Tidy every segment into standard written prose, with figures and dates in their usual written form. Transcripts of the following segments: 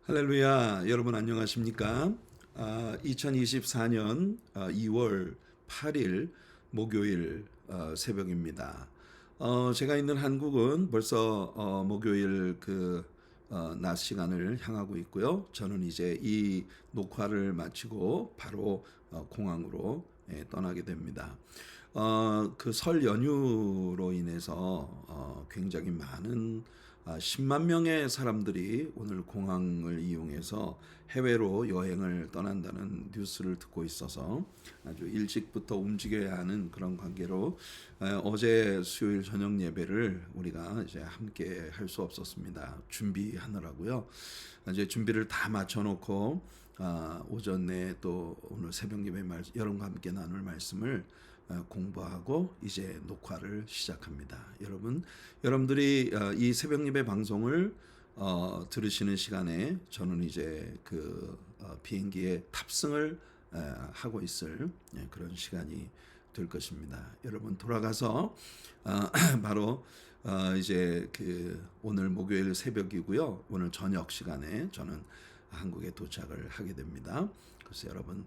할렐루야, 여러분 안녕하십니까? 2024년 2월 8일 목요일 새벽입니다. 제가 있는 한국은 벌써 목요일 낮 시간을 향하고 있고요. 저는 이제 이 녹화를 마치고 바로 공항으로 떠나게 됩니다. 그 설 연휴로 인해서 굉장히 많은 10만 명의 사람들이 오늘 공항을 이용해서 해외로 여행을 떠난다는 뉴스를 듣고 있어서 아주 일찍부터 움직여야 하는 그런 관계로 어제 수요일 저녁 예배를 우리가 이제 함께 할 수 없었습니다. 준비하느라고요. 이제 준비를 다 마쳐놓고 오전에 또 오늘 새벽 예배 여러분과 함께 나눌 말씀을 공부하고 이제 녹화를 시작합니다. 여러분들이 이 새벽 예배 방송을 들으시는 시간에 저는 이제 비행기에 탑승을 하고 있을 그런 시간이 될 것입니다. 여러분 돌아가서 바로 이제 오늘 목요일 새벽이고요. 오늘 저녁 시간에 저는 한국에 도착을 하게 됩니다. 그래서 여러분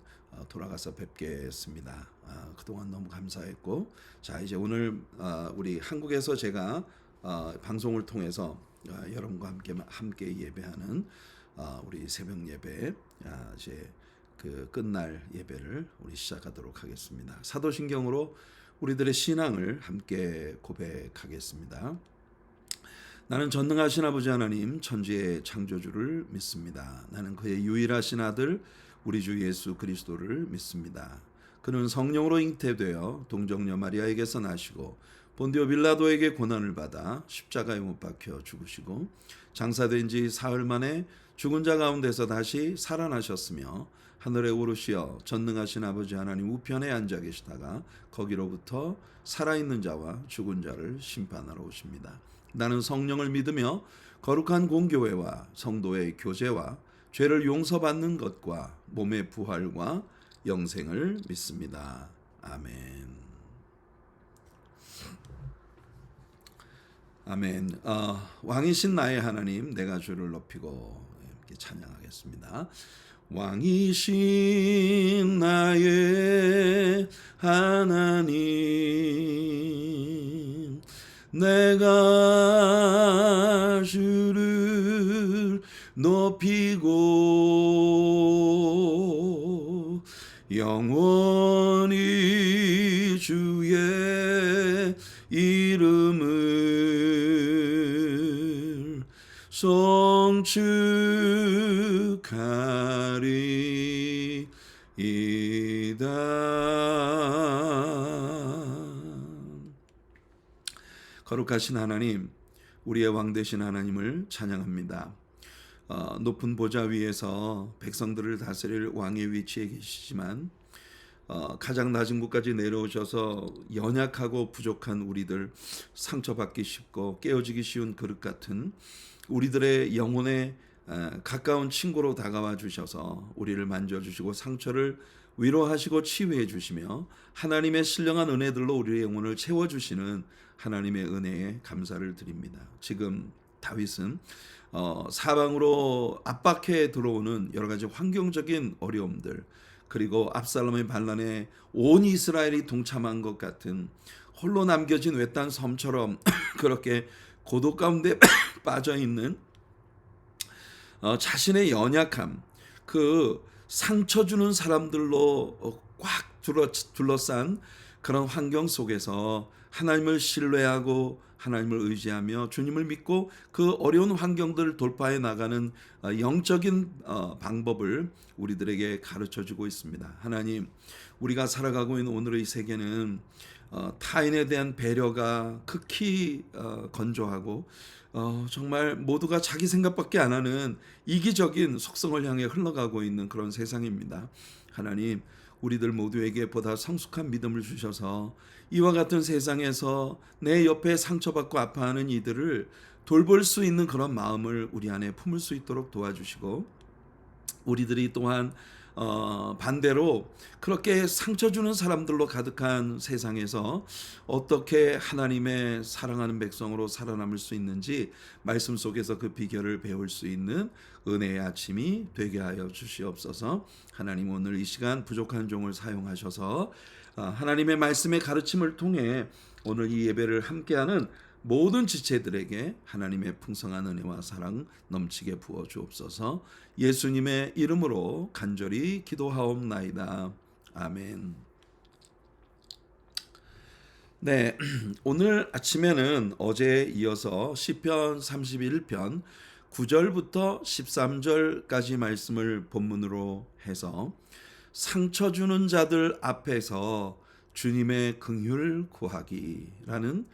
돌아가서 뵙겠습니다. 그동안 너무 감사했고, 자 이제 오늘 우리 한국에서 제가 방송을 통해서 여러분과 함께 예배하는 우리 새벽 예배 이제 끝날 예배를 우리 시작하도록 하겠습니다. 사도신경으로 우리들의 신앙을 함께 고백하겠습니다. 나는 전능하신 아버지 하나님 천지의 창조주를 믿습니다. 나는 그의 유일하신 아들 우리 주 예수 그리스도를 믿습니다. 그는 성령으로 잉태되어 동정녀 마리아에게서 나시고 본디오 빌라도에게 고난을 받아 십자가에 못 박혀 죽으시고 장사된 지 사흘 만에 죽은 자 가운데서 다시 살아나셨으며 하늘에 오르시어 전능하신 아버지 하나님 우편에 앉아 계시다가 거기로부터 살아있는 자와 죽은 자를 심판하러 오십니다. 나는 성령을 믿으며 거룩한 공교회와 성도의 교제와 죄를 용서받는 것과 몸의 부활과 영생을 믿습니다. 아멘. 아멘. 왕이신 나의 하나님, 내가 주를 높이고 이렇게 찬양하겠습니다. 왕이신 나의 하나님, 내가 주를 높이고 영원히 주의 이름을 송축하리이다. 거룩하신 하나님, 우리의 왕 되신 하나님을 찬양합니다. 높은 보좌 위에서 백성들을 다스릴 왕의 위치에 계시지만 가장 낮은 곳까지 내려오셔서 연약하고 부족한 우리들, 상처받기 쉽고 깨어지기 쉬운 그릇 같은 우리들의 영혼에 가까운 친구로 다가와 주셔서 우리를 만져주시고 상처를 위로하시고 치유해 주시며 하나님의 신령한 은혜들로 우리의 영혼을 채워주시는 하나님의 은혜에 감사를 드립니다. 지금 다윗은 사방으로 압박해 들어오는 여러 가지 환경적인 어려움들, 그리고 압살롬의 반란에 온 이스라엘이 동참한 것 같은 홀로 남겨진 외딴 섬처럼 그렇게 고독 가운데 빠져 있는 자신의 연약함, 상처 주는 사람들로 꽉 둘러싼 그런 환경 속에서 하나님을 신뢰하고 하나님을 의지하며 주님을 믿고 그 어려운 환경들을 돌파해 나가는 영적인 방법을 우리들에게 가르쳐주고 있습니다. 하나님, 우리가 살아가고 있는 오늘의 세계는 타인에 대한 배려가 극히 건조하고 정말 모두가 자기 생각밖에 안 하는 이기적인 속성을 향해 흘러가고 있는 그런 세상입니다. 하나님, 우리들 모두에게 보다 성숙한 믿음을 주셔서 이와 같은 세상에서 내 옆에 상처받고 아파하는 이들을 돌볼 수 있는 그런 마음을 우리 안에 품을 수 있도록 도와주시고, 우리들이 또한 반대로 그렇게 상처 주는 사람들로 가득한 세상에서 어떻게 하나님의 사랑하는 백성으로 살아남을 수 있는지 말씀 속에서 그 비결을 배울 수 있는 은혜의 아침이 되게 하여 주시옵소서. 하나님 오늘 이 시간 부족한 종을 사용하셔서 하나님의 말씀의 가르침을 통해 오늘 이 예배를 함께하는 모든 지체들에게 하나님의 풍성한 은혜와 사랑 넘치게 부어 주옵소서. 예수님의 이름으로 간절히 기도하옵나이다. 아멘. 네, 오늘 아침에는 어제에 이어서 시편 31편 9절부터 13절까지 말씀을 본문으로 해서 상처 주는 자들 앞에서 주님의 긍휼 구하기라는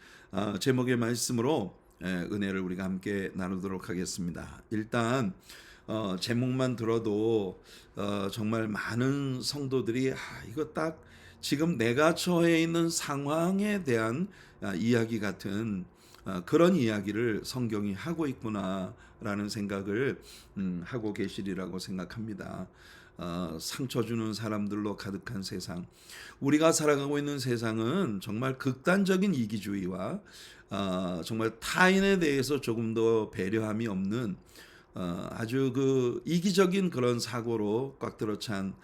제목의 말씀으로 은혜를 우리가 함께 나누도록 하겠습니다. 일단 제목만 들어도 정말 많은 성도들이 이거 딱 지금 내가 처해 있는 상황에 대한 이야기 같은 그런 이야기를 성경이 하고 있구나라는 생각을 하고 계시리라고 생각합니다. 상처 주는 사람들로 가득한 세상, 우리가 살아가고 있는 세상은 정말 극단적인 이기주의와 정말 타인에 대해서 조금 더 배려함이 없는 아주 그 이기적인 그런 사고로 꽉 들어찬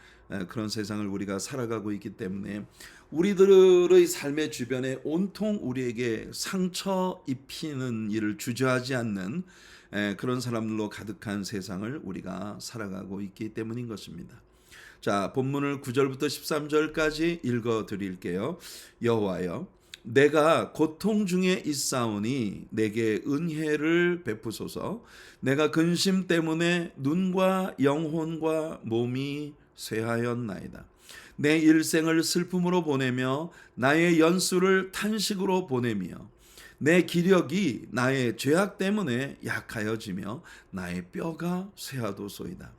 그런 세상을 우리가 살아가고 있기 때문에 우리들의 삶의 주변에 온통 우리에게 상처 입히는 일을 주저하지 않는 그런 사람들로 가득한 세상을 우리가 살아가고 있기 때문인 것입니다. 자, 본문을 9절부터 13절까지 읽어 드릴게요. 여호와여, 내가 고통 중에 있사오니 내게 은혜를 베푸소서. 내가 근심 때문에 눈과 영혼과 몸이 쇠하였나이다. 내 일생을 슬픔으로 보내며 나의 연수를 탄식으로 보내며 내 기력이 나의 죄악 때문에 약하여지며 나의 뼈가 쇠하도소이다.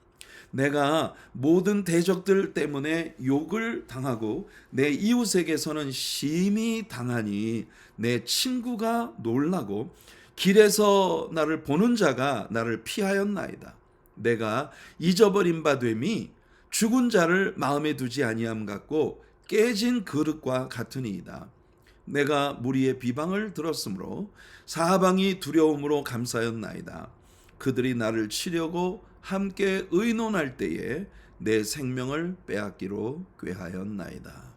내가 모든 대적들 때문에 욕을 당하고 내 이웃에게서는 심히 당하니 내 친구가 놀라고 길에서 나를 보는 자가 나를 피하였나이다. 내가 잊어버린 바 됨이 죽은 자를 마음에 두지 아니함 같고 깨진 그릇과 같으니이다. 내가 무리의 비방을 들었으므로 사방이 두려움으로 감사였나이다. 그들이 나를 치려고 함께 의논할 때에 내 생명을 빼앗기로 꾀하였나이다.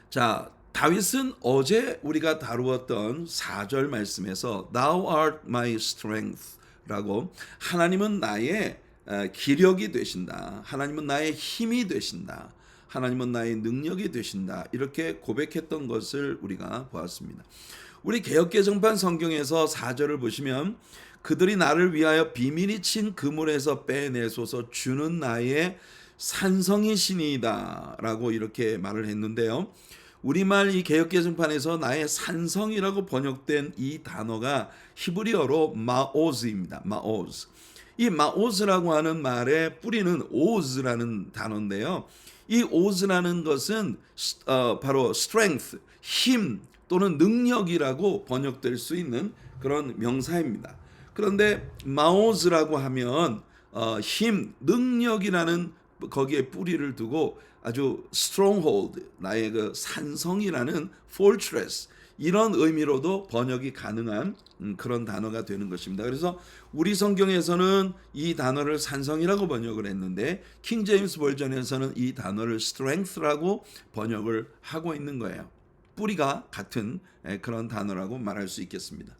자, 다윗은 어제 우리가 다루었던 4절 말씀에서 Thou art my strength 라고 하나님은 나의 기력이 되신다. 하나님은 나의 힘이 되신다. 하나님은 나의 능력이 되신다. 이렇게 고백했던 것을 우리가 보았습니다. 우리 개역개정판 성경에서 4절을 보시면 그들이 나를 위하여 비밀이 친 그물에서 빼내소서 주는 나의 산성이시니이다 라고 이렇게 말을 했는데요. 우리말 이 개역개정판에서 나의 산성이라고 번역된 이 단어가 히브리어로 마오즈입니다. 마오즈. 이 마오즈라고 하는 말의 뿌리는 오즈라는 단어인데요. 이 오즈라는 것은 바로 strength, 힘 또는 능력이라고 번역될 수 있는 그런 명사입니다. 그런데 마오즈라고 하면 힘, 능력이라는 거기에 뿌리를 두고 아주 stronghold, 나의 그 산성이라는 fortress 이런 의미로도 번역이 가능한 그런 단어가 되는 것입니다. 그래서 우리 성경에서는 이 단어를 산성이라고 번역을 했는데 킹 제임스 버전에서는 이 단어를 strength라고 번역을 하고 있는 거예요. 뿌리가 같은 그런 단어라고 말할 수 있겠습니다.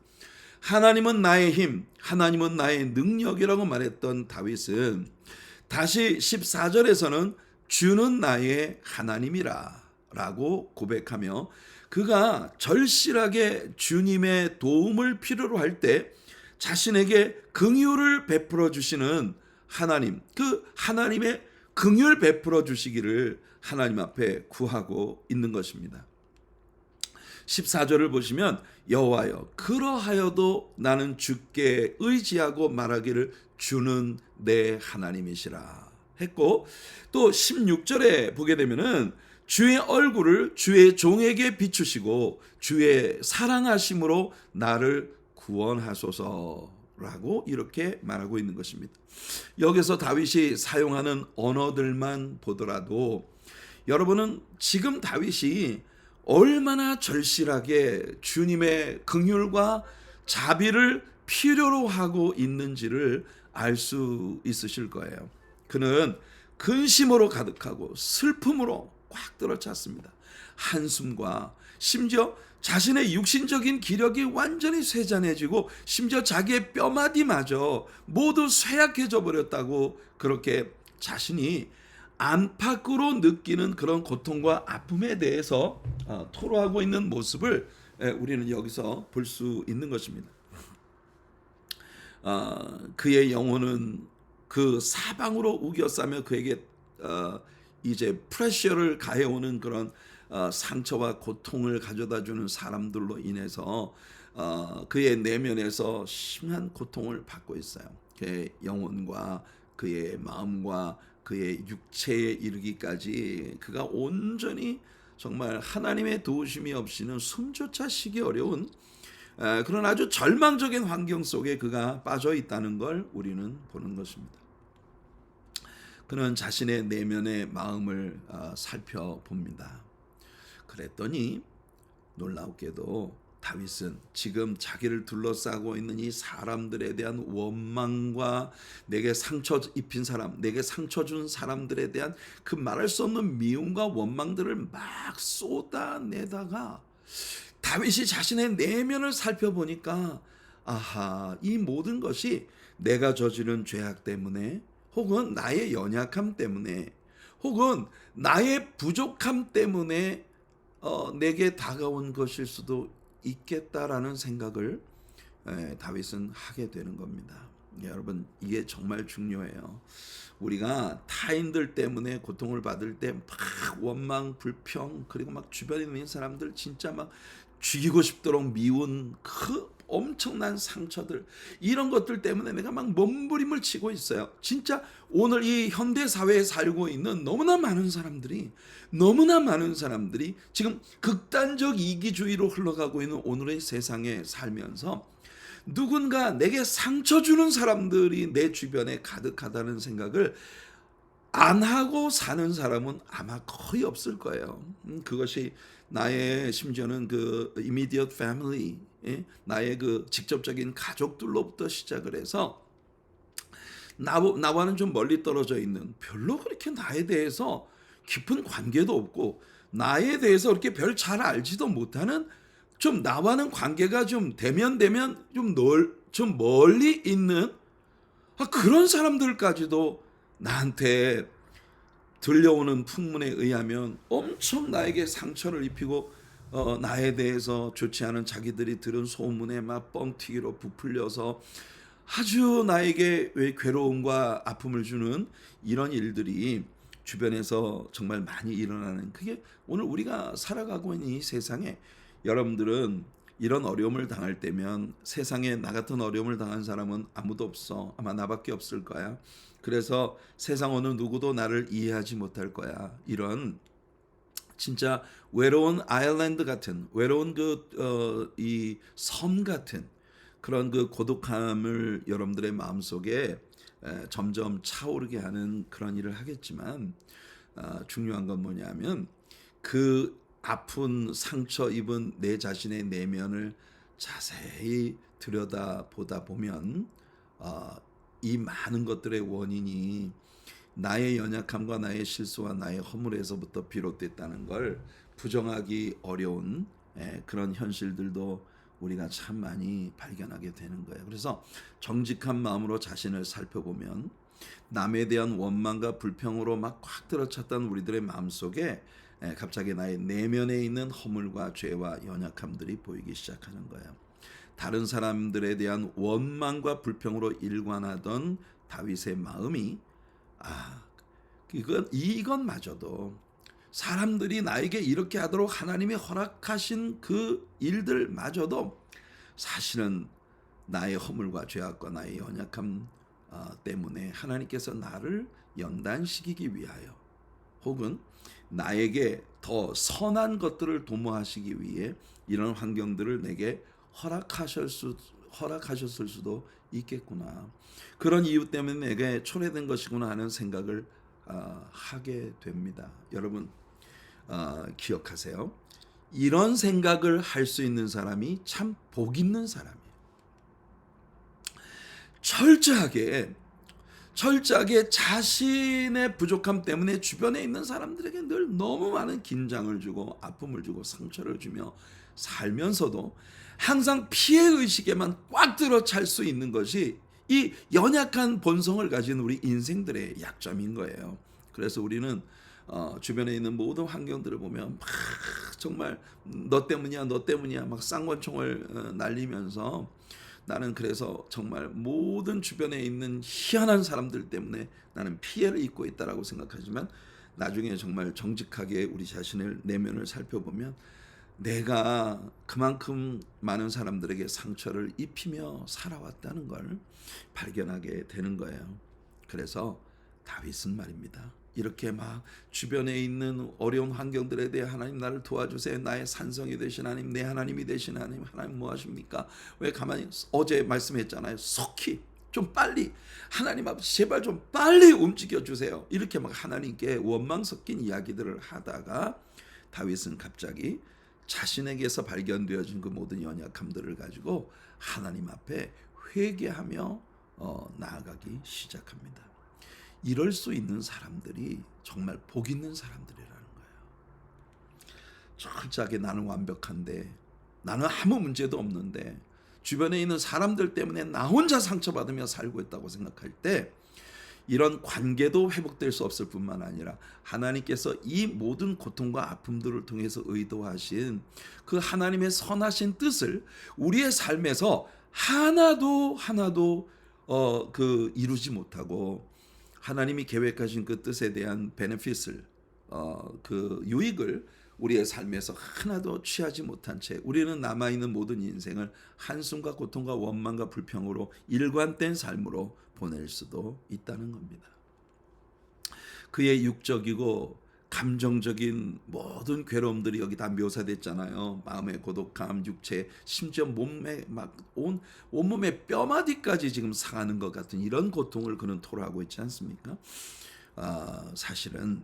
하나님은 나의 힘, 하나님은 나의 능력이라고 말했던 다윗은 다시 14절에서는 주는 나의 하나님이라 라고 고백하며 그가 절실하게 주님의 도움을 필요로 할 때 자신에게 긍휼을 베풀어 주시는 하나님, 그 하나님의 긍휼 베풀어 주시기를 하나님 앞에 구하고 있는 것입니다. 14절을 보시면 여호와여 그러하여도 나는 주께 의지하고 말하기를 주는 내 하나님이시라 했고 또 16절에 보게 되면은 주의 얼굴을 주의 종에게 비추시고 주의 사랑하심으로 나를 구원하소서 라고 이렇게 말하고 있는 것입니다. 여기서 다윗이 사용하는 언어들만 보더라도 여러분은 지금 다윗이 얼마나 절실하게 주님의 긍휼과 자비를 필요로 하고 있는지를 알 수 있으실 거예요. 그는 근심으로 가득하고 슬픔으로 꽉 들어찼습니다. 한숨과 심지어 자신의 육신적인 기력이 완전히 쇠잔해지고 심지어 자기의 뼈마디마저 모두 쇠약해져 버렸다고 그렇게 자신이 안팎으로 느끼는 그런 고통과 아픔에 대해서 토로하고 있는 모습을 우리는 여기서 볼 수 있는 것입니다. 그의 영혼은 그 사방으로 우겨싸며 그에게 이제 프레셔를 가해오는 그런 상처와 고통을 가져다주는 사람들로 인해서 그의 내면에서 심한 고통을 받고 있어요. 그의 영혼과 그의 마음과 그의 육체에 이르기까지 그가 온전히 정말 하나님의 도우심이 없이는 숨조차 쉬기 어려운 그런 아주 절망적인 환경 속에 그가 빠져 있다는 걸 우리는 보는 것입니다. 그는 자신의 내면의 마음을 살펴봅니다. 그랬더니 놀랍게도 다윗은 지금 자기를 둘러싸고 있는 이 사람들에 대한 원망과 내게 상처 입힌 사람, 내게 상처 준 사람들에 대한 그 말할 수 없는 미움과 원망들을 막 쏟아내다가 다윗이 자신의 내면을 살펴보니까 아하, 이 모든 것이 내가 저지른 죄악 때문에 혹은 나의 연약함 때문에 혹은 나의 부족함 때문에 내게 다가온 것일 수도 있겠다라는 생각을 다윗은 하게 되는 겁니다. 여러분, 이게 정말 중요해요. 우리가 타인들 때문에 고통을 받을 때 막 원망, 불평, 그리고 막 주변에 있는 사람들 진짜 막 죽이고 싶도록 미운 그 엄청난 상처들, 이런 것들 때문에 내가 막 몸부림을 치고 있어요. 진짜 오늘 이 현대 사회에 살고 있는 너무나 많은 사람들이 지금 극단적 이기주의로 흘러가고 있는 오늘의 세상에 살면서 누군가 내게 상처 주는 사람들이 내 주변에 가득하다는 생각을 안 하고 사는 사람은 아마 거의 없을 거예요. 그것이 나의 심지어는 그 immediate family, 나의 그 직접적인 가족들로부터 시작을 해서 나와는 좀 멀리 떨어져 있는, 별로 그렇게 나에 대해서 깊은 관계도 없고 나에 대해서 그렇게 별 잘 알지도 못하는, 좀 나와는 관계가 좀 대면 좀 멀리 있는 그런 사람들까지도 나한테 들려오는 풍문에 의하면 엄청 나에게 상처를 입히고 나에 대해서 좋지 않은 자기들이 들은 소문에 막 뻥튀기로 부풀려서 아주 나에게 왜 괴로움과 아픔을 주는 이런 일들이 주변에서 정말 많이 일어나는, 그게 오늘 우리가 살아가고 있는 이 세상에, 여러분들은 이런 어려움을 당할 때면 세상에 나 같은 어려움을 당한 사람은 아무도 없어. 아마 나밖에 없을 거야. 그래서 세상 어느 누구도 나를 이해하지 못할 거야. 이런 진짜 외로운 아일랜드 같은, 외로운 이 섬 같은 그런 그 고독함을 여러분들의 마음속에 점점 차오르게 하는 그런 일을 하겠지만, 중요한 건 뭐냐면 그 아픈 상처 입은 내 자신의 내면을 자세히 들여다보다 보면 이 많은 것들의 원인이 나의 연약함과 나의 실수와 나의 허물에서부터 비롯됐다는 걸 부정하기 어려운 그런 현실들도 우리가 참 많이 발견하게 되는 거예요. 그래서 정직한 마음으로 자신을 살펴보면 남에 대한 원망과 불평으로 막 꽉 들어찼던 우리들의 마음속에 갑자기 나의 내면에 있는 허물과 죄와 연약함들이 보이기 시작하는 거예요. 다른 사람들에 대한 원망과 불평으로 일관하던 다윗의 마음이 이것마저도 사람들이 나에게 이렇게 하도록 하나님이 허락하신 그 일들마저도 사실은 나의 허물과 죄악과 나의 연약함 때문에 하나님께서 나를 연단시키기 위하여, 혹은 나에게 더 선한 것들을 도모하시기 위해 이런 환경들을 내게 허락하셨을 수도 있겠구나. 그런 이유 때문에 내게 초래된 것이구나 하는 생각을 하게 됩니다. 여러분 기억하세요. 이런 생각을 할 수 있는 사람이 참 복 있는 사람이에요. 철저하게 자신의 부족함 때문에 주변에 있는 사람들에게 늘 너무 많은 긴장을 주고 아픔을 주고 상처를 주며 살면서도 항상 피해의식에만 꽉 들어 찰 수 있는 것이 이 연약한 본성을 가진 우리 인생들의 약점인 거예요. 그래서 우리는 주변에 있는 모든 환경들을 보면 막 정말 너 때문이야 막 쌍권총을 날리면서 나는 그래서 정말 모든 주변에 있는 희한한 사람들 때문에 나는 피해를 입고 있다라고 생각하지만 나중에 정말 정직하게 우리 자신의 내면을 살펴보면 내가 그만큼 많은 사람들에게 상처를 입히며 살아왔다는 걸 발견하게 되는 거예요. 그래서 다윗은 말입니다. 이렇게 막 주변에 있는 어려운 환경들에 대해 하나님 나를 도와주세요. 나의 산성이 되신 하나님, 내 하나님이 되신 하나님, 하나님 뭐 하십니까? 왜 가만히 어제 말씀했잖아요. 속히 좀 빨리 하나님 아버지 제발 좀 빨리 움직여 주세요. 이렇게 막 하나님께 원망 섞인 이야기들을 하다가 다윗은 갑자기 자신에게서 발견되어진 그 모든 연약함들을 가지고 하나님 앞에 회개하며 나아가기 시작합니다. 이럴 수 있는 사람들이 정말 복 있는 사람들이라는 거예요. 철저하게 나는 완벽한데, 나는 아무 문제도 없는데 주변에 있는 사람들 때문에 나 혼자 상처받으며 살고 있다고 생각할 때 이런 관계도 회복될 수 없을 뿐만 아니라 하나님께서 이 모든 고통과 아픔들을 통해서 의도하신 그 하나님의 선하신 뜻을 우리의 삶에서 하나도 이루지 못하고 하나님이 계획하신 그 뜻에 대한 베네핏을 그 유익을 우리의 삶에서 하나도 취하지 못한 채 우리는 남아있는 모든 인생을 한숨과 고통과 원망과 불평으로 일관된 삶으로 보낼 수도 있다는 겁니다. 그의 육적이고 감정적인 모든 괴로움들이 여기 다 묘사됐잖아요. 마음의 고독함, 육체, 심지어 몸에 막 온몸의 뼈마디까지 지금 상하는 것 같은 이런 고통을 그는 토로하고 있지 않습니까? 사실은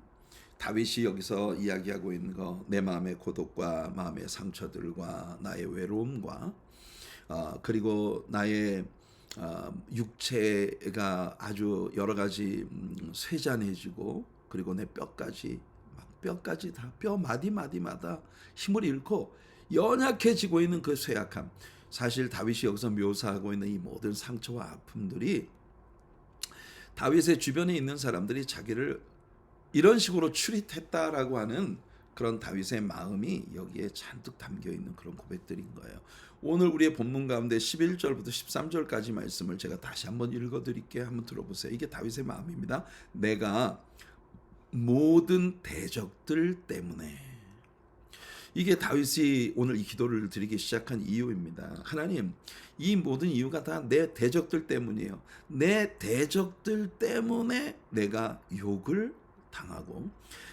다윗이 여기서 이야기하고 있는 거, 내 마음의 고독과 마음의 상처들과 나의 외로움과 그리고 나의 육체가 아주 여러 가지 쇠잔해지고 그리고 내 뼈까지 다 뼈 마디마디마다 힘을 잃고 연약해지고 있는 그 쇠약함. 사실 다윗이 여기서 묘사하고 있는 이 모든 상처와 아픔들이 다윗의 주변에 있는 사람들이 자기를 이런 식으로 추릿했다라고 하는 그런 다윗의 마음이 여기에 잔뜩 담겨 있는 그런 고백들인 거예요. 오늘 우리의 본문 가운데 11절부터 13절까지 말씀을 제가 다시 한번 읽어드릴게요. 한번 들어보세요. 이게 다윗의 마음입니다. 내가 모든 대적들 때문에, 이게 다윗이 오늘 이 기도를 드리기 시작한 이유입니다. 하나님, 이 모든 이유가 다 내 대적들 때문이에요. 내 대적들 때문에 내가 욕을 당하고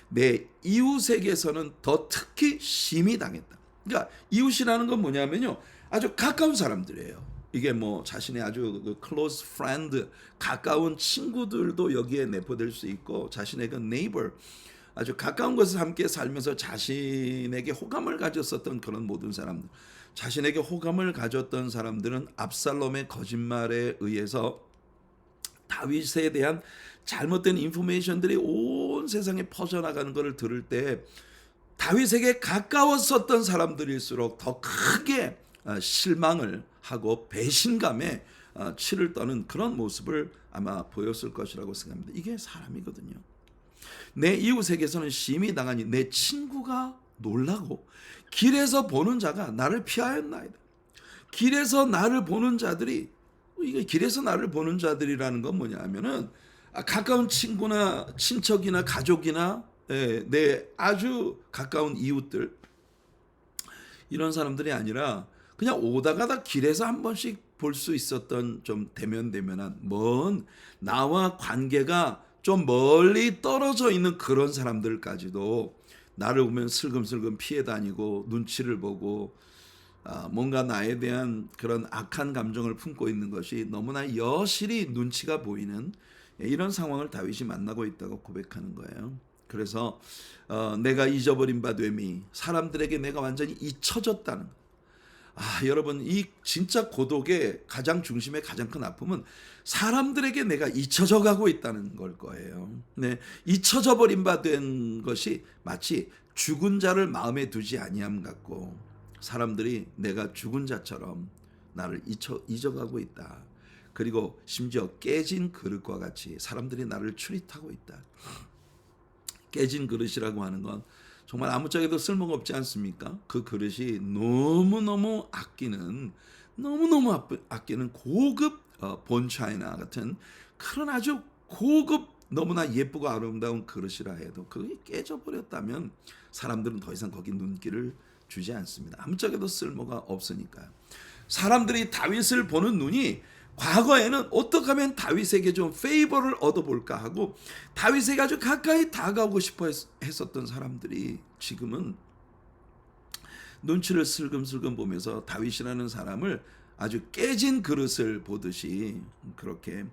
내 이웃에게서는 더 특히 심히 당했다. 그러니까 이웃이라는 건 뭐냐면요, 아주 가까운 사람들이에요. 이게 뭐 자신의 아주 close friend, 가까운 친구들도 여기에 내포될 수 있고, 자신의 그 neighbor, 아주 가까운 곳에서 함께 살면서 자신에게 호감을 가졌었던 그런 모든 사람들, 자신에게 호감을 가졌던 사람들은 압살롬의 거짓말에 의해서 다윗에 대한 잘못된 인포메이션들이 온 세상에 퍼져나가는 것을 들을 때 다윗에게 가까웠었던 사람들일수록 더 크게 실망을 하고 배신감에 치를 떠는 그런 모습을 아마 보였을 것이라고 생각합니다. 이게 사람이거든요. 내 이웃에게서는 심히 당하니 내 친구가 놀라고 길에서 보는 자가 나를 피하였나이다. 길에서 나를 보는 자들이, 이게 길에서 나를 보는 자들이라는 건 뭐냐 하면은 가까운 친구나 친척이나 가족이나 내 아주 가까운 이웃들, 이런 사람들이 아니라 그냥 오다 가다 길에서 한 번씩 볼 수 있었던 좀 대면대면한 먼 나와 관계가 좀 멀리 떨어져 있는 그런 사람들까지도 나를 보면 슬금슬금 피해 다니고 눈치를 보고 뭔가 나에 대한 그런 악한 감정을 품고 있는 것이 너무나 여실히 눈치가 보이는 이런 상황을 다윗이 만나고 있다고 고백하는 거예요. 그래서 내가 잊어버린 바 됨이, 사람들에게 내가 완전히 잊혀졌다는 거. 여러분, 이 진짜 고독의 가장 중심의 가장 큰 아픔은 사람들에게 내가 잊혀져 가고 있다는 걸 거예요. 네, 잊혀져 버린 바 된 것이 마치 죽은 자를 마음에 두지 아니함 같고, 사람들이 내가 죽은 자처럼 나를 잊어가고 있다. 그리고 심지어 깨진 그릇과 같이 사람들이 나를 추릿하고 있다. 깨진 그릇이라고 하는 건 정말 아무짝에도 쓸모가 없지 않습니까? 그 그릇이 너무너무 아끼는 고급 본차이나 같은 그런 아주 고급 너무나 예쁘고 아름다운 그릇이라 해도 그게 깨져버렸다면 사람들은 더 이상 거기 눈길을 주지 않습니다. 아무짝에도 쓸모가 없으니까요. 사람들이 다윗을 보는 눈이 과거에는 어떻게 하면 다윗에게 좀 페이버를 얻어볼까 하고 다윗에게 아주 가까이 다가오고 싶어 했었던 사람들이 지금은 눈치를 슬금슬금 보면서 다윗이라는 사람을 아주 깨진 그릇을 보듯이 그렇게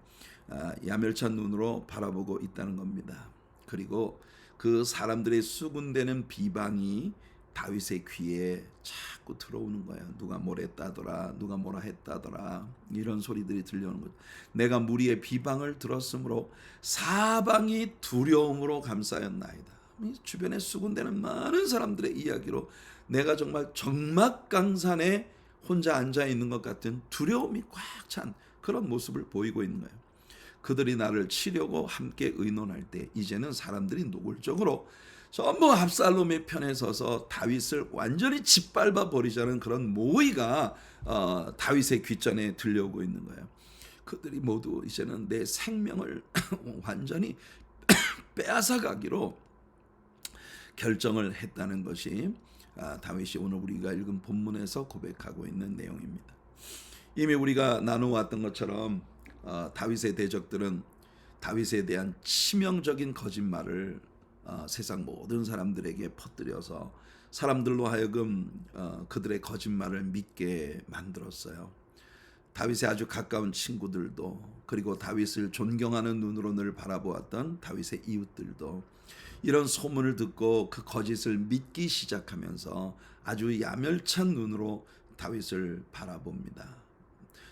야멸찬 눈으로 바라보고 있다는 겁니다. 그리고 그 사람들의 수군대는 비방이 다윗의 귀에 자꾸 들어오는 거예요. 누가 뭐랬다더라, 누가 뭐라 했다더라, 이런 소리들이 들려오는 거죠. 내가 무리의 비방을 들었으므로 사방이 두려움으로 감싸였나이다. 주변에 수군대는 많은 사람들의 이야기로 내가 정말 적막강산에 혼자 앉아 있는 것 같은 두려움이 꽉 찬 그런 모습을 보이고 있는 거예요. 그들이 나를 치려고 함께 의논할 때 이제는 사람들이 노골적으로 전부 압살롬의 편에 서서 다윗을 완전히 짓밟아 버리자는 그런 모의가 다윗의 귓전에 들려오고 있는 거예요. 그들이 모두 이제는 내 생명을 완전히 빼앗아 가기로 결정을 했다는 것이 다윗이 오늘 우리가 읽은 본문에서 고백하고 있는 내용입니다. 이미 우리가 나누어왔던 것처럼 다윗의 대적들은 다윗에 대한 치명적인 거짓말을 세상 모든 사람들에게 퍼뜨려서 사람들로 하여금 그들의 거짓말을 믿게 만들었어요. 다윗의 아주 가까운 친구들도, 그리고 다윗을 존경하는 눈으로 늘 바라보았던 다윗의 이웃들도 이런 소문을 듣고 그 거짓을 믿기 시작하면서 아주 야멸찬 눈으로 다윗을 바라봅니다.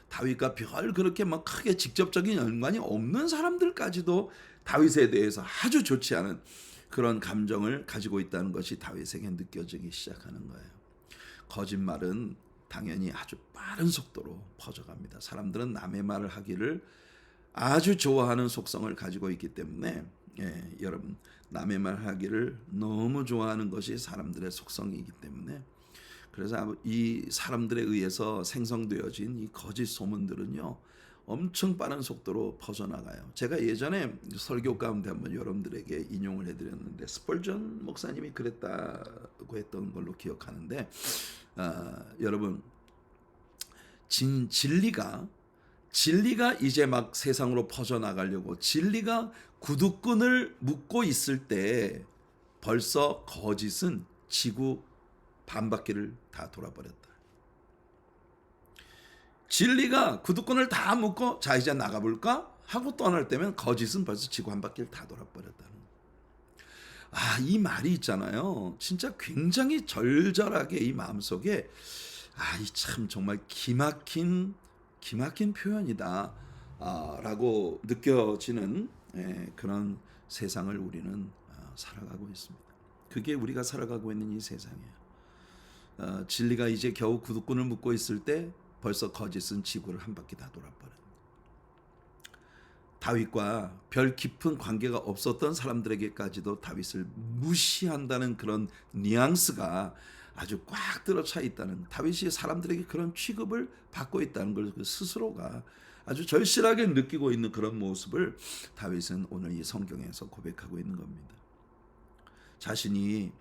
다윗과 별 그렇게 막 크게 직접적인 연관이 없는 사람들까지도 다윗에 대해서 아주 좋지 않은 그런 감정을 가지고 있다는 것이 다윗에게 느껴지기 시작하는 거예요. 거짓말은 당연히 아주 빠른 속도로 퍼져갑니다. 사람들은 남의 말을 하기를 아주 좋아하는 속성을 가지고 있기 때문에 여러분, 남의 말 하기를 너무 좋아하는 것이 사람들의 속성이기 때문에, 그래서 이 사람들에 의해서 생성되어진 이 거짓 소문들은요 엄청 빠른 속도로 퍼져나가요. 제가 예전에 설교 가운데 한번 여러분들에게 인용을 해드렸는데 스펄전 목사님이 그랬다고 했던 걸로 기억하는데, 여러분, 진리가 이제 막 세상으로 퍼져나가려고 진리가 구두끈을 묶고 있을 때 벌써 거짓은 지구 반바퀴를 다 돌아버렸다. 진리가 구두끈을 다 묶고 자 이제 나가볼까 하고 떠날 때면 거짓은 벌써 지구 한 바퀴를 다 돌아버렸다는. 이 말이 있잖아요. 진짜 굉장히 절절하게 이 마음속에 이 참 정말 기막힌 표현이다 라고 느껴지는 그런 세상을 우리는 살아가고 있습니다. 그게 우리가 살아가고 있는 이 세상이에요. 진리가 이제 겨우 구두끈을 묶고 있을 때 벌써 거짓은 지구를 한 바퀴 다 돌아버린. 다윗과 별 깊은 관계가 없었던 사람들에게까지도 다윗을 무시한다는 그런 뉘앙스가 아주 꽉 들어차 있다는, 다윗이 사람들에게 그런 취급을 받고 있다는 걸 그 스스로가 아주 절실하게 느끼고 있는 그런 모습을 다윗은 오늘 이 성경에서 고백하고 있는 겁니다. 자신이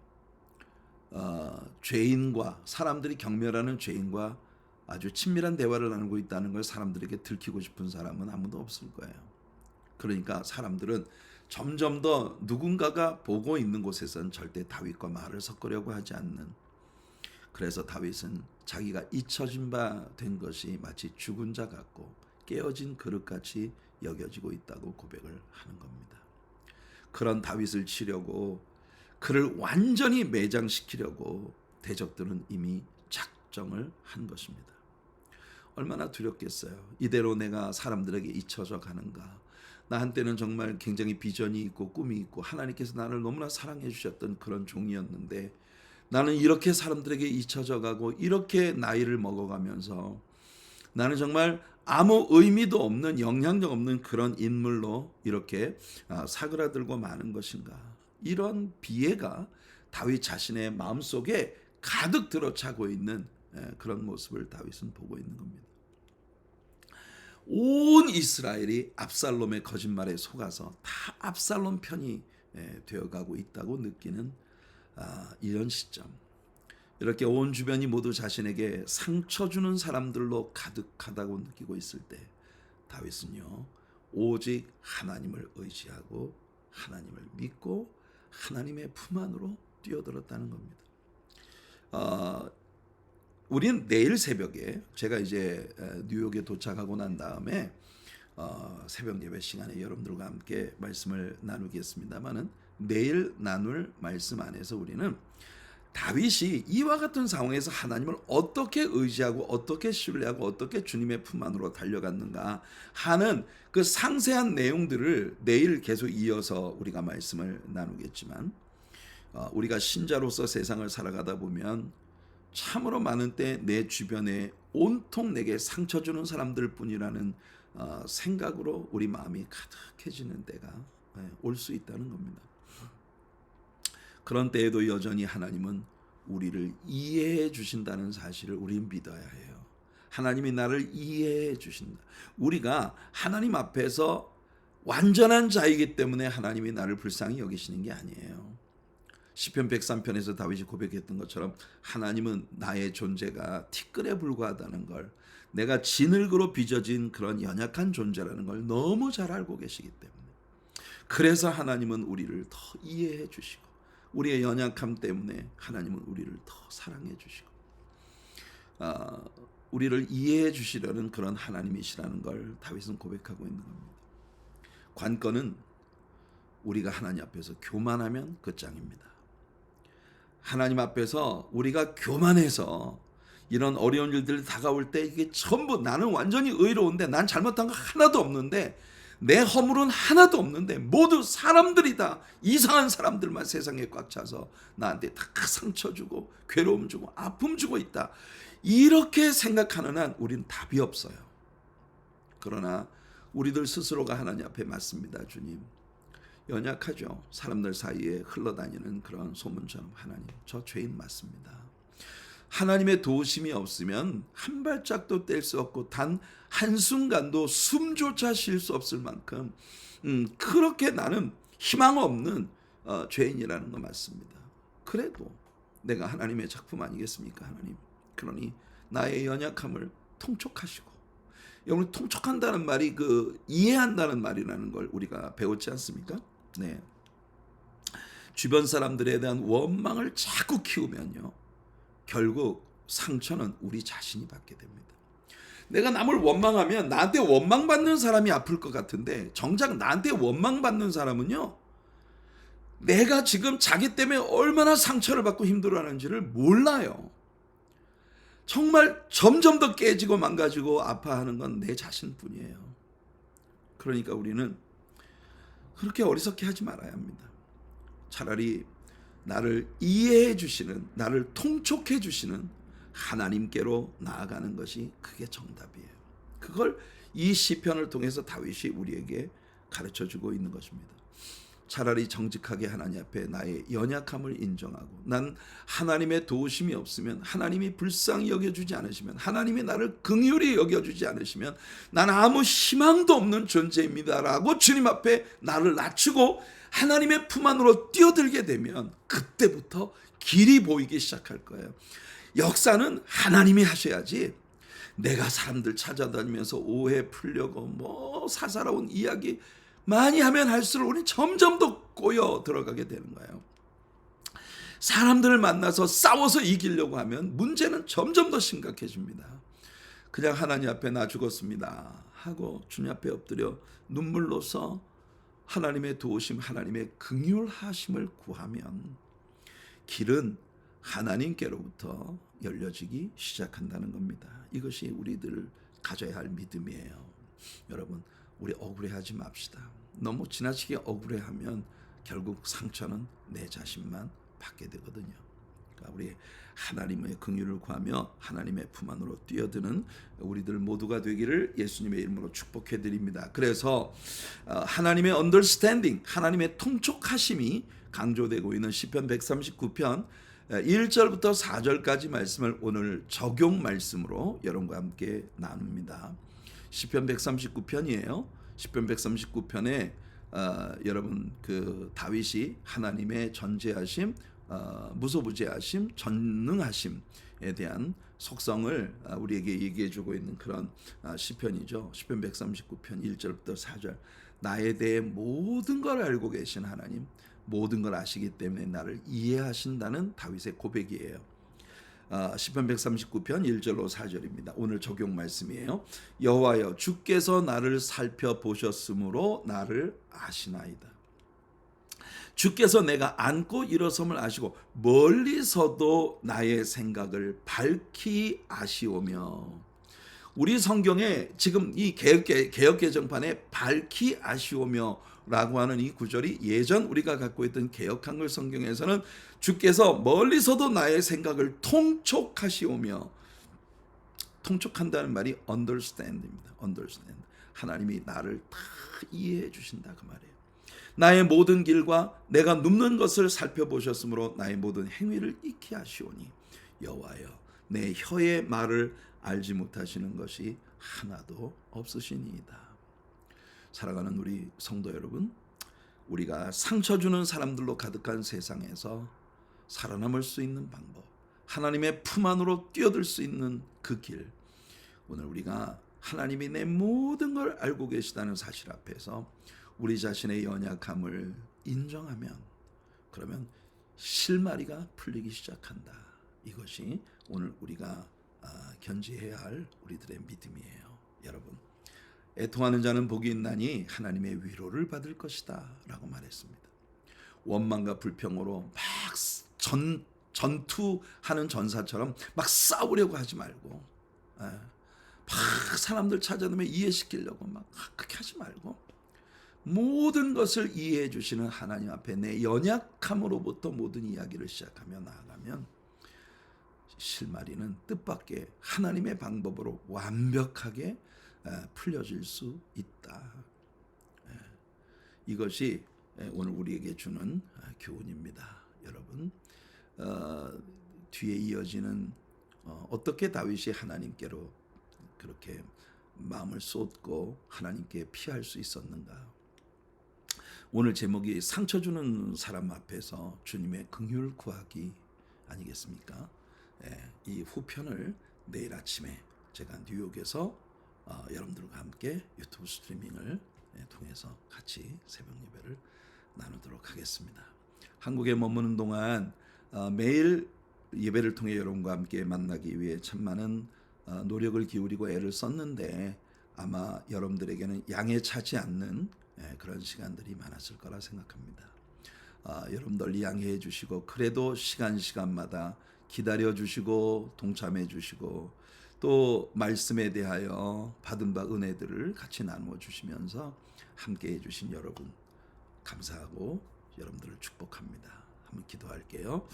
죄인과, 사람들이 경멸하는 죄인과 아주 친밀한 대화를 나누고 있다는 걸 사람들에게 들키고 싶은 사람은 아무도 없을 거예요. 그러니까 사람들은 점점 더 누군가가 보고 있는 곳에선 절대 다윗과 말을 섞으려고 하지 않는, 그래서 다윗은 자기가 잊혀진 바 된 것이 마치 죽은 자 같고 깨어진 그릇같이 여겨지고 있다고 고백을 하는 겁니다. 그런 다윗을 치려고, 그를 완전히 매장시키려고 대적들은 이미 작정을 한 것입니다. 얼마나 두렵겠어요. 이대로 내가 사람들에게 잊혀져 가는가. 나 한때는 정말 굉장히 비전이 있고 꿈이 있고 하나님께서 나를 너무나 사랑해 주셨던 그런 종이었는데, 나는 이렇게 사람들에게 잊혀져 가고 이렇게 나이를 먹어가면서 나는 정말 아무 의미도 없는, 영향력 없는 그런 인물로 이렇게 사그라들고 마는 것인가. 이런 비애가 다윗 자신의 마음속에 가득 들어차고 있는 그런 모습을 다윗은 보고 있는 겁니다. 온 이스라엘이 압살롬의 거짓말에 속아서 다 압살롬 편이 되어가고 있다고 느끼는 이런 시점, 이렇게 온 주변이 모두 자신에게 상처 주는 사람들로 가득하다고 느끼고 있을 때 다윗은요, 오직 하나님을 의지하고 하나님을 믿고 하나님의 품 안으로 뛰어들었다는 겁니다. 우린 내일 새벽에, 제가 이제 뉴욕에 도착하고 난 다음에 새벽 예배 시간에 여러분들과 함께 말씀을 나누겠습니다만은, 내일 나눌 말씀 안에서 우리는 다윗이 이와 같은 상황에서 하나님을 어떻게 의지하고 어떻게 신뢰하고 어떻게 주님의 품 안으로 달려갔는가 하는 그 상세한 내용들을 내일 계속 이어서 우리가 말씀을 나누겠지만, 우리가 신자로서 세상을 살아가다 보면 참으로 많은 때 내 주변에 온통 내게 상처 주는 사람들 뿐이라는 생각으로 우리 마음이 가득해지는 때가 올 수 있다는 겁니다. 그런 때에도 여전히 하나님은 우리를 이해해 주신다는 사실을 우리는 믿어야 해요. 하나님이 나를 이해해 주신다. 우리가 하나님 앞에서 완전한 자이기 때문에 하나님이 나를 불쌍히 여기시는 게 아니에요. 시편 103편에서 다윗이 고백했던 것처럼 하나님은 나의 존재가 티끌에 불과하다는 걸, 내가 진흙으로 빚어진 그런 연약한 존재라는 걸 너무 잘 알고 계시기 때문에, 그래서 하나님은 우리를 더 이해해 주시고, 우리의 연약함 때문에 하나님은 우리를 더 사랑해 주시고, 우리를 이해해 주시려는 그런 하나님이시라는 걸 다윗은 고백하고 있는 겁니다. 관건은 우리가 하나님 앞에서 교만하면 끝장입니다. 하나님 앞에서 우리가 교만해서 이런 어려운 일들이 다가올 때 이게 전부 나는 완전히 의로운데, 난 잘못한 거 하나도 없는데, 내 허물은 하나도 없는데 모두 사람들이다, 이상한 사람들만 세상에 꽉 차서 나한테 다 상처 주고 괴로움 주고 아픔 주고 있다, 이렇게 생각하는 한 우린 답이 없어요. 그러나 우리들 스스로가 하나님 앞에 맞습니다. 주님, 연약하죠. 사람들 사이에 흘러다니는 그런 소문처럼, 하나님, 저 죄인 맞습니다. 하나님의 도우심이 없으면 한 발짝도 뗄 수 없고 단 한순간도 숨조차 쉴 수 없을 만큼 그렇게 나는 희망 없는 죄인이라는 거 맞습니다. 그래도 내가 하나님의 작품 아니겠습니까? 하나님, 그러니 나의 연약함을 통촉하시고, 여러분, 통촉한다는 말이 이해한다는 말이라는 걸 우리가 배웠지 않습니까? 네. 주변 사람들에 대한 원망을 자꾸 키우면요, 결국 상처는 우리 자신이 받게 됩니다. 내가 남을 원망하면 나한테 원망받는 사람이 아플 것 같은데, 정작 나한테 원망받는 사람은요, 내가 지금 자기 때문에 얼마나 상처를 받고 힘들어하는지를 몰라요. 정말 점점 더 깨지고 망가지고 아파하는 건 내 자신뿐이에요. 그러니까 우리는 그렇게 어리석게 하지 말아야 합니다. 차라리 나를 이해해 주시는, 나를 통촉해 주시는 하나님께로 나아가는 것이 그게 정답이에요. 그걸 이 시편을 통해서 다윗이 우리에게 가르쳐주고 있는 것입니다. 차라리 정직하게 하나님 앞에 나의 연약함을 인정하고, 난 하나님의 도우심이 없으면, 하나님이 불쌍히 여겨주지 않으시면, 하나님이 나를 긍휼히 여겨주지 않으시면 난 아무 희망도 없는 존재입니다라고 주님 앞에 나를 낮추고 하나님의 품 안으로 뛰어들게 되면 그때부터 길이 보이기 시작할 거예요. 역사는 하나님이 하셔야지, 내가 사람들 찾아다니면서 오해 풀려고 사사로운 이야기 많이 하면 할수록 우리 점점 더 꼬여 들어가게 되는 거예요. 사람들을 만나서 싸워서 이기려고 하면 문제는 점점 더 심각해집니다. 그냥 하나님 앞에 나 죽었습니다 하고 주님 앞에 엎드려 눈물로서 하나님의 도우심, 하나님의 긍휼하심을 구하면 길은 하나님께로부터 열려지기 시작한다는 겁니다. 이것이 우리들 가져야 할 믿음이에요. 여러분, 우리 억울해하지 맙시다. 너무 지나치게 억울해하면 결국 상처는 내 자신만 받게 되거든요. 그러니까 우리 하나님의 긍휼을 구하며 하나님의 품 안으로 뛰어드는 우리들 모두가 되기를 예수님의 이름으로 축복해 드립니다. 그래서 하나님의 언더스탠딩, 하나님의 통촉하심이 강조되고 있는 시편 139편 1절부터 4절까지 말씀을 오늘 적용 말씀으로 여러분과 함께 나눕니다. 시편 139편이에요. 시편 139편에 여러분 그 다윗이 하나님의 전지하심, 무소부재하심, 전능하심에 대한 속성을 우리에게 얘기해 주고 있는 그런 시편이죠. 시편 139편 1절부터 4절. 나에 대해 모든 걸 알고 계신 하나님, 모든 걸 아시기 때문에 나를 이해하신다는 다윗의 고백이에요. 시편 139편 1절로 4절입니다. 오늘 적용 말씀이에요. 여호와여, 주께서 나를 살펴보셨으므로 나를 아시나이다. 주께서 내가 앉고 일어섬을 아시고 멀리서도 나의 생각을 밝히 아시오며. 우리 성경에 지금 이 개역개정판에 밝히 아시오며 라고 하는 이 구절이 예전 우리가 갖고 있던 개역한글 성경에서는 주께서 멀리서도 나의 생각을 통촉하시오며, 통촉한다는 말이 understand입니다. understand. 하나님이 나를 다 이해해 주신다 그 말이에요. 나의 모든 길과 내가 눕는 것을 살펴보셨으므로 나의 모든 행위를 익히 하시오니 여호와여, 내 혀의 말을 알지 못하시는 것이 하나도 없으시니이다. 사랑하는 우리 성도 여러분, 우리가 상처 주는 사람들로 가득한 세상에서 살아남을 수 있는 방법, 하나님의 품 안으로 뛰어들 수 있는 그 길, 오늘 우리가 하나님이 내 모든 걸 알고 계시다는 사실 앞에서 우리 자신의 연약함을 인정하면, 그러면 실마리가 풀리기 시작한다. 이것이 오늘 우리가 견지해야 할 우리들의 믿음이에요. 여러분, 애통하는 자는 복이 있나니 하나님의 위로를 받을 것이다 라고 말했습니다. 원망과 불평으로 막 전투하는 전사처럼 막 싸우려고 하지 말고, 막 사람들 찾아내면 이해시키려고 막 그렇게 하지 말고, 모든 것을 이해해 주시는 하나님 앞에 내 연약함으로부터 모든 이야기를 시작하며 나아가면 실마리는 뜻밖의 하나님의 방법으로 완벽하게 풀려질 수 있다. 이것이 오늘 우리에게 주는 교훈입니다. 여러분, 뒤에 이어지는 어떻게 다윗이 하나님께로 그렇게 마음을 쏟고 하나님께 피할 수 있었는가. 오늘 제목이 상처 주는 사람 앞에서 주님의 긍휼 구하기 아니겠습니까? 이 후편을 내일 아침에 제가 뉴욕에서 여러분들과 함께 유튜브 스트리밍을 통해서 같이 새벽 예배를 나누도록 하겠습니다. 한국에 머무는 동안 매일 예배를 통해 여러분과 함께 만나기 위해 참 많은 노력을 기울이고 애를 썼는데 아마 여러분들에게는 양에 차지 않는 그런 시간들이 많았을 거라 생각합니다. 여러분들 양해해 주시고, 그래도 시간마다 기다려 주시고 동참해 주시고, 또 말씀에 대하여 받은 바 은혜들을 같이 나누어 주시면서 함께 해주신 여러분 감사하고 여러분들을 축복합니다. 한번 기도할게요.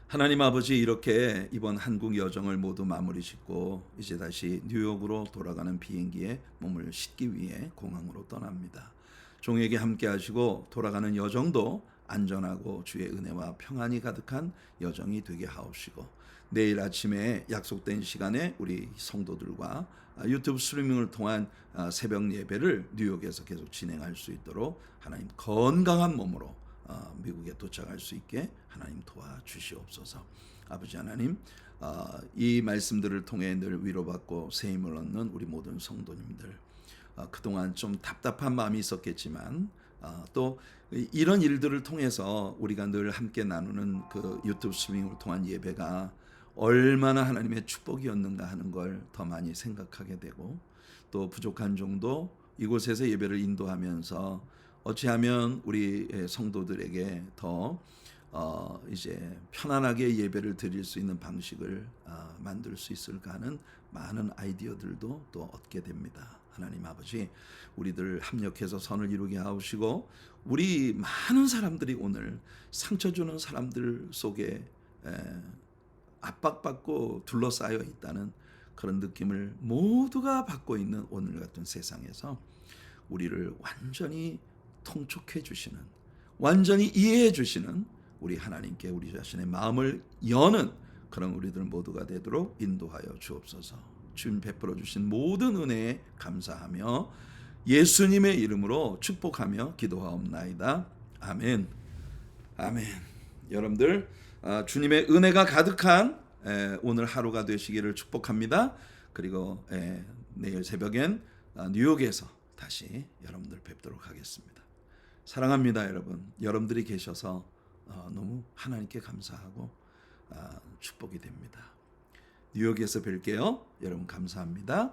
하나님 아버지, 이렇게 이번 한국 여정을 모두 마무리 짓고 이제 다시 뉴욕으로 돌아가는 비행기에 몸을 싣기 위해 공항으로 떠납니다. 종에게 함께 하시고 돌아가는 여정도 안전하고 주의 은혜와 평안이 가득한 여정이 되게 하옵시고, 내일 아침에 약속된 시간에 우리 성도들과 유튜브 스트리밍을 통한 새벽 예배를 뉴욕에서 계속 진행할 수 있도록 하나님 건강한 몸으로 미국에 도착할 수 있게 하나님 도와주시옵소서. 아버지 하나님, 이 말씀들을 통해 늘 위로받고 새 힘을 얻는 우리 모든 성도님들, 그동안 좀 답답한 마음이 있었겠지만 또 이런 일들을 통해서 우리가 늘 함께 나누는 그 유튜브 스트리밍을 통한 예배가 얼마나 하나님의 축복이었는가 하는 걸 더 많이 생각하게 되고, 또 부족한 정도 이곳에서 예배를 인도하면서 어찌하면 우리 성도들에게 더 이제 편안하게 예배를 드릴 수 있는 방식을 만들 수 있을까 하는 많은 아이디어들도 또 얻게 됩니다. 하나님 아버지, 우리들 합력해서 선을 이루게 하시고, 우리 많은 사람들이 오늘 상처 주는 사람들 속에 압박받고 둘러싸여 있다는 그런 느낌을 모두가 받고 있는 오늘 같은 세상에서 우리를 완전히 통촉해 주시는, 완전히 이해해 주시는 우리 하나님께 우리 자신의 마음을 여는 그런 우리들 모두가 되도록 인도하여 주옵소서. 주님 베풀어 주신 모든 은혜에 감사하며 예수님의 이름으로 축복하며 기도하옵나이다. 아멘. 아멘. 여러분들 주님의 은혜가 가득한 오늘 하루가 되시기를 축복합니다. 그리고 내일 새벽엔 뉴욕에서 다시 여러분들 뵙도록 하겠습니다. 사랑합니다, 여러분. 여러분들이 계셔서 너무 하나님께 감사하고 축복이 됩니다. 뉴욕에서 뵐게요. 여러분 감사합니다.